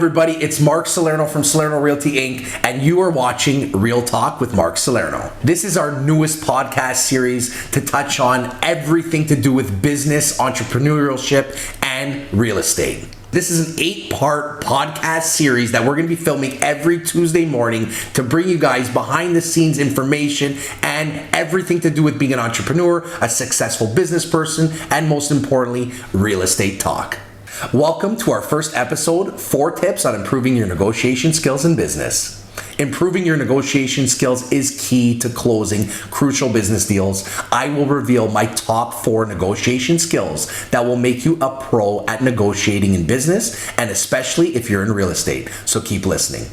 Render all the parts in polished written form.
everybody, it's Mark Salerno from Salerno Realty Inc. and you are watching Real Talk with Mark Salerno. This is our newest podcast series to touch on everything to do with business, entrepreneurship, and real estate. This is an 8-part podcast series that we're going to be filming every Tuesday morning to bring you guys behind the scenes information and everything to do with being an entrepreneur, a successful business person, and most importantly, real estate talk. Welcome to our first episode, 4 tips on improving your negotiation skills in business. Improving your negotiation skills is key to closing crucial business deals. I will reveal my top 4 negotiation skills that will make you a pro at negotiating in business, and especially if you're in real estate. So keep listening.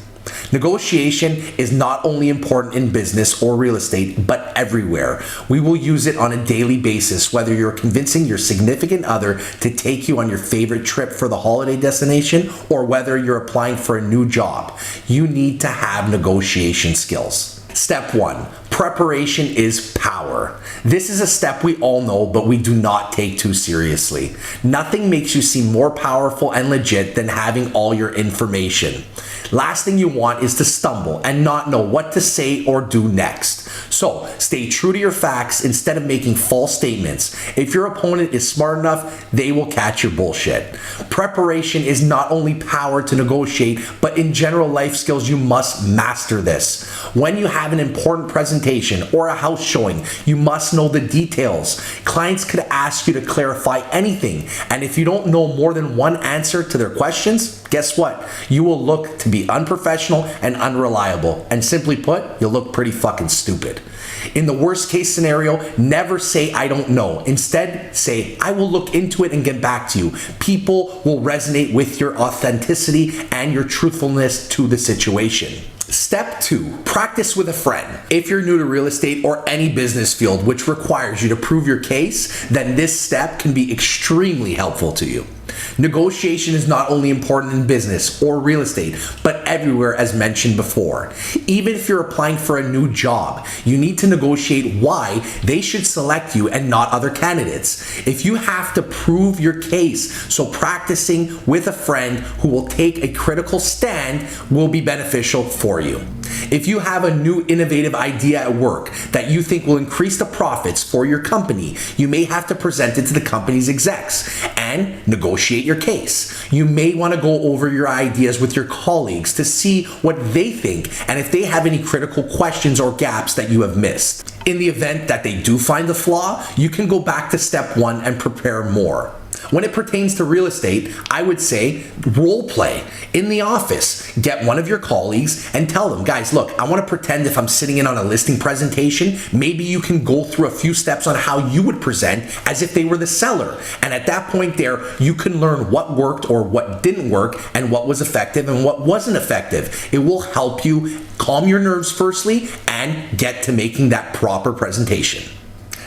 Negotiation is not only important in business or real estate, but everywhere. We will use it on a daily basis, whether you're convincing your significant other to take you on your favorite trip for the holiday destination or whether you're applying for a new job. You need to have negotiation skills. Step 1, preparation is power. This is a step we all know, but we do not take too seriously. Nothing makes you seem more powerful and legit than having all your information. Last thing you want is to stumble and not know what to say or do next. So stay true to your facts instead of making false statements. If your opponent is smart enough, they will catch your bullshit. Preparation is not only power to negotiate, but in general life skills, you must master this. When you have an important presentation or a house showing, you must know the details. Clients could ask you to clarify anything, and if you don't know more than one answer to their questions, guess what? You will look to be unprofessional and unreliable, and simply put, you'll look pretty fucking stupid. In the worst case scenario, never say I don't know. Instead, say I will look into it and get back to you. People will resonate with your authenticity and your truthfulness to the situation. Step 2, practice with a friend. If you're new to real estate or any business field which requires you to prove your case, then this step can be extremely helpful to you. Negotiation is not only important in business or real estate, but everywhere as mentioned before. Even if you're applying for a new job, you need to negotiate why they should select you and not other candidates. If you have to prove your case, so practicing with a friend who will take a critical stand will be beneficial for you. If you have a new innovative idea at work that you think will increase the profits for your company, you may have to present it to the company's execs and negotiate your case. You may want to go over your ideas with your colleagues to see what they think and if they have any critical questions or gaps that you have missed. In the event that they do find the flaw, you can go back to step 1 and prepare more. When it pertains to real estate, I would say role play. In the office, get one of your colleagues and tell them, guys, look, I want to pretend if I'm sitting in on a listing presentation, maybe you can go through a few steps on how you would present as if they were the seller. And at that point there, you can learn what worked or what didn't work and what was effective and what wasn't effective. It will help you calm your nerves firstly and get to making that proper presentation.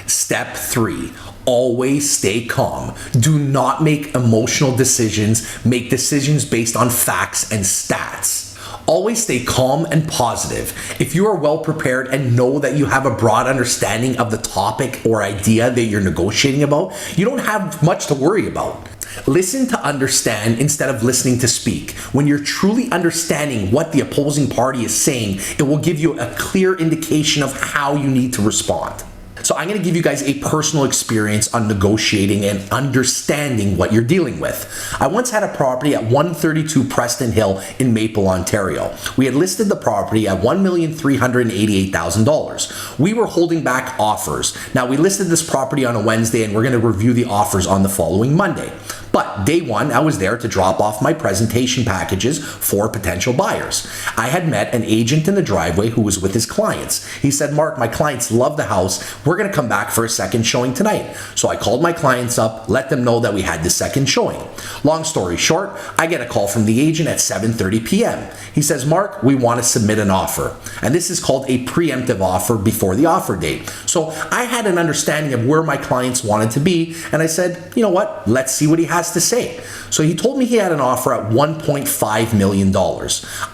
Step 3, always stay calm. Do not make emotional decisions. Make decisions based on facts and stats. Always stay calm and positive. If you are well prepared and know that you have a broad understanding of the topic or idea that you're negotiating about, you don't have much to worry about. Listen to understand instead of listening to speak. When you're truly understanding what the opposing party is saying, it will give you a clear indication of how you need to respond. So I'm going to give you guys a personal experience on negotiating and understanding what you're dealing with. I once had a property at 132 Preston Hill in Maple, Ontario. We had listed the property at $1,388,000. We were holding back offers. Now, we listed this property on a Wednesday and we're going to review the offers on the following Monday. But day 1, I was there to drop off my presentation packages for potential buyers. I had met an agent in the driveway who was with his clients. He said, Mark, my clients love the house. We're going to come back for a second showing tonight. So I called my clients up, let them know that we had the second showing. Long story short, I get a call from the agent at 7:30 p.m. He says, Mark, we want to submit an offer. And this is called a preemptive offer before the offer date. So I had an understanding of where my clients wanted to be. And I said, you know what? Let's see what he has has to say. So he told me he had an offer at $1.5 million.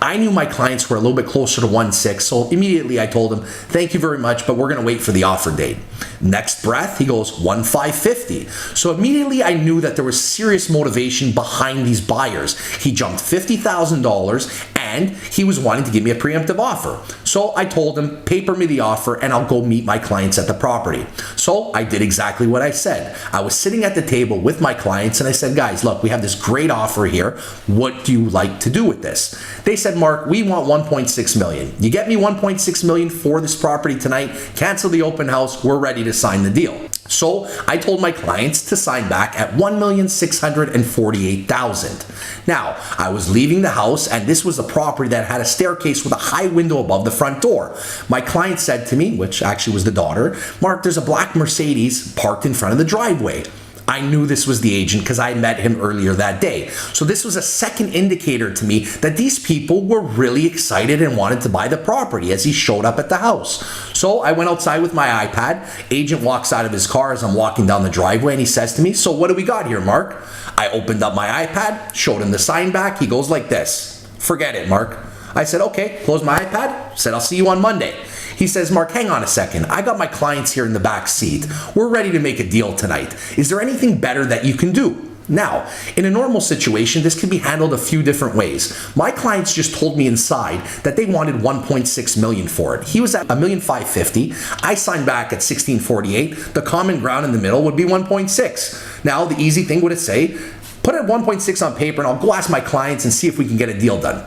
I knew my clients were a little bit closer to 1.6, so immediately I told him, thank you very much, but we're gonna wait for the offer date. Next breath, he goes 1.550. So immediately I knew that there was serious motivation behind these buyers. He jumped $50,000 and he was wanting to give me a preemptive offer. So I told him, paper me the offer and I'll go meet my clients at the property. So I did exactly what I said. I was sitting at the table with my clients and I said, guys, look, we have this great offer here. What do you like to do with this? They said, Mark, we want 1.6 million. You get me 1.6 million for this property tonight, cancel the open house, we're ready to sign the deal. So I told my clients to sign back at $1,648,000. Now, I was leaving the house and this was a property that had a staircase with a high window above the front door. My client said to me, which actually was the daughter, Mark, there's a black Mercedes parked in front of the driveway. I knew this was the agent because I met him earlier that day. So this was a second indicator to me that these people were really excited and wanted to buy the property as he showed up at the house. So I went outside with my iPad. Agent walks out of his car as I'm walking down the driveway and he says to me, so what do we got here, Mark? I opened up my iPad, showed him the sign back. He goes like this, forget it, Mark. I said, okay, close my iPad, said I'll see you on Monday. He says, Mark, hang on a second. I got my clients here in the back seat. We're ready to make a deal tonight. Is there anything better that you can do? Now, in a normal situation, this can be handled a few different ways. My clients just told me inside that they wanted 1.6 million for it. He was at $1,550,000. I signed back at $1,648. The common ground in the middle would be 1.6. Now, the easy thing would say, put it at 1.6 on paper and I'll go ask my clients and see if we can get a deal done.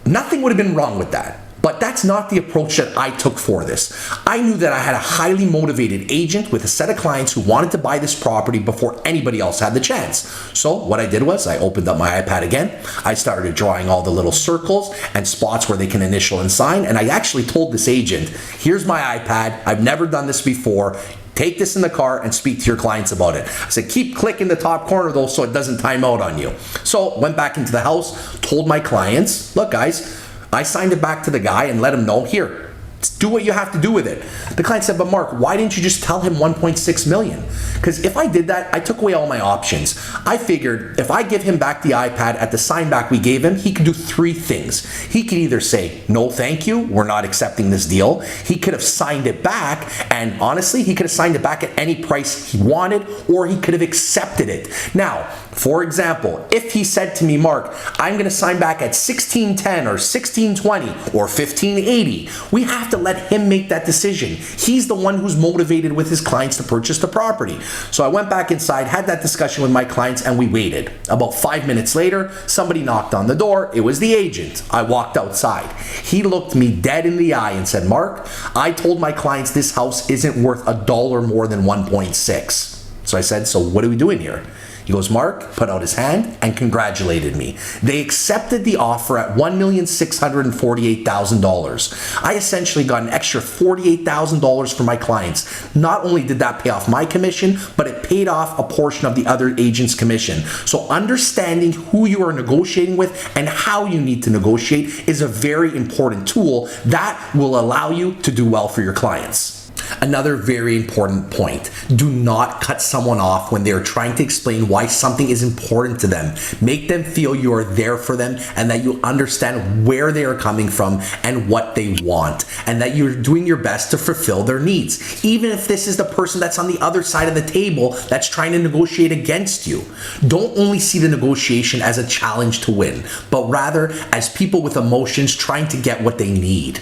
Nothing would have been wrong with that. But that's not the approach that I took for this. I knew that I had a highly motivated agent with a set of clients who wanted to buy this property before anybody else had the chance. So what I did was I opened up my iPad again. I started drawing all the little circles and spots where they can initial and sign. And I actually told this agent, here's my iPad. I've never done this before. Take this in the car and speak to your clients about it. I said, keep clicking the top corner though so it doesn't time out on you. So went back into the house, told my clients, look guys, I signed it back to the guy and let him know, here, do what you have to do with it. The client said, but Mark, why didn't you just tell him 1.6 million? Because if I did that, I took away all my options. I figured if I give him back the iPad at the sign back we gave him, he could do three things. He could either say, no, thank you, we're not accepting this deal. He could have signed it back, and honestly, he could have signed it back at any price he wanted, or he could have accepted it. Now, for example, if he said to me, Mark, I'm going to sign back at 1610 or 1620 or 1580, we have to let him make that decision. He's the one who's motivated with his clients to purchase the property. So I went back inside, had that discussion with my clients, and we waited. About 5 minutes later, somebody knocked on the door. It was the agent. I walked outside. He looked me dead in the eye and said, Mark, I told my clients this house isn't worth $1 more than 1.6. So I said, so what are we doing here? He goes, Mark, put out his hand and congratulated me. They accepted the offer at $1,648,000. I essentially got an extra $48,000 for my clients. Not only did that pay off my commission, but it paid off a portion of the other agent's commission. So understanding who you are negotiating with and how you need to negotiate is a very important tool that will allow you to do well for your clients. Another very important point, do not cut someone off when they are trying to explain why something is important to them. Make them feel you are there for them and that you understand where they are coming from and what they want, and that you're doing your best to fulfill their needs. Even if this is the person that's on the other side of the table that's trying to negotiate against you. Don't only see the negotiation as a challenge to win, but rather as people with emotions trying to get what they need.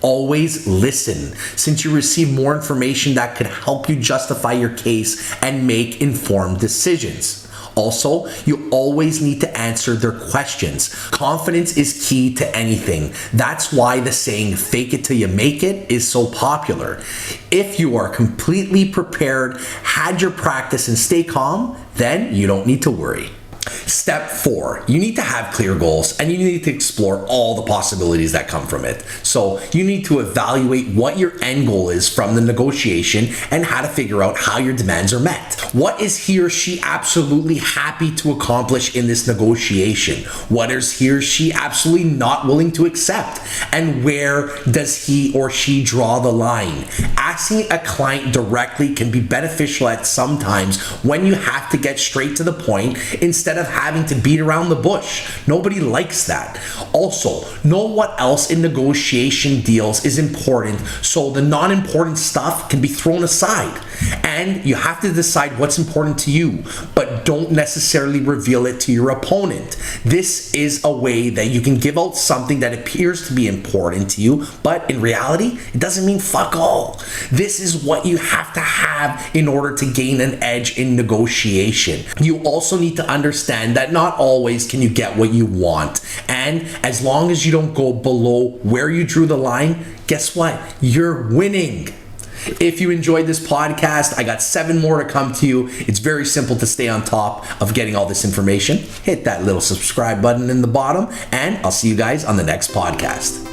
Always listen, since you receive more information that could help you justify your case and make informed decisions. Also, you always need to answer their questions. Confidence is key to anything. That's why the saying, fake it till you make it, is so popular. If you are completely prepared, had your practice, and stay calm, then you don't need to worry. Step 4, you need to have clear goals and you need to explore all the possibilities that come from it. So you need to evaluate what your end goal is from the negotiation and how to figure out how your demands are met. What is he or she absolutely happy to accomplish in this negotiation? What is he or she absolutely not willing to accept? And where does he or she draw the line? Asking a client directly can be beneficial at some times when you have to get straight to the point instead of having to beat around the bush. Nobody likes that. Also, know what else in negotiation deals is important so the non-important stuff can be thrown aside. And you have to decide what's important to you, but don't necessarily reveal it to your opponent. This is a way that you can give out something that appears to be important to you, but in reality, it doesn't mean fuck all. This is what you have to have in order to gain an edge in negotiation. You also need to understand that not always can you get what you want. And as long as you don't go below where you drew the line, guess what? You're winning. If you enjoyed this podcast, I got 7 more to come to you. It's very simple to stay on top of getting all this information. Hit that little subscribe button in the bottom, and I'll see you guys on the next podcast.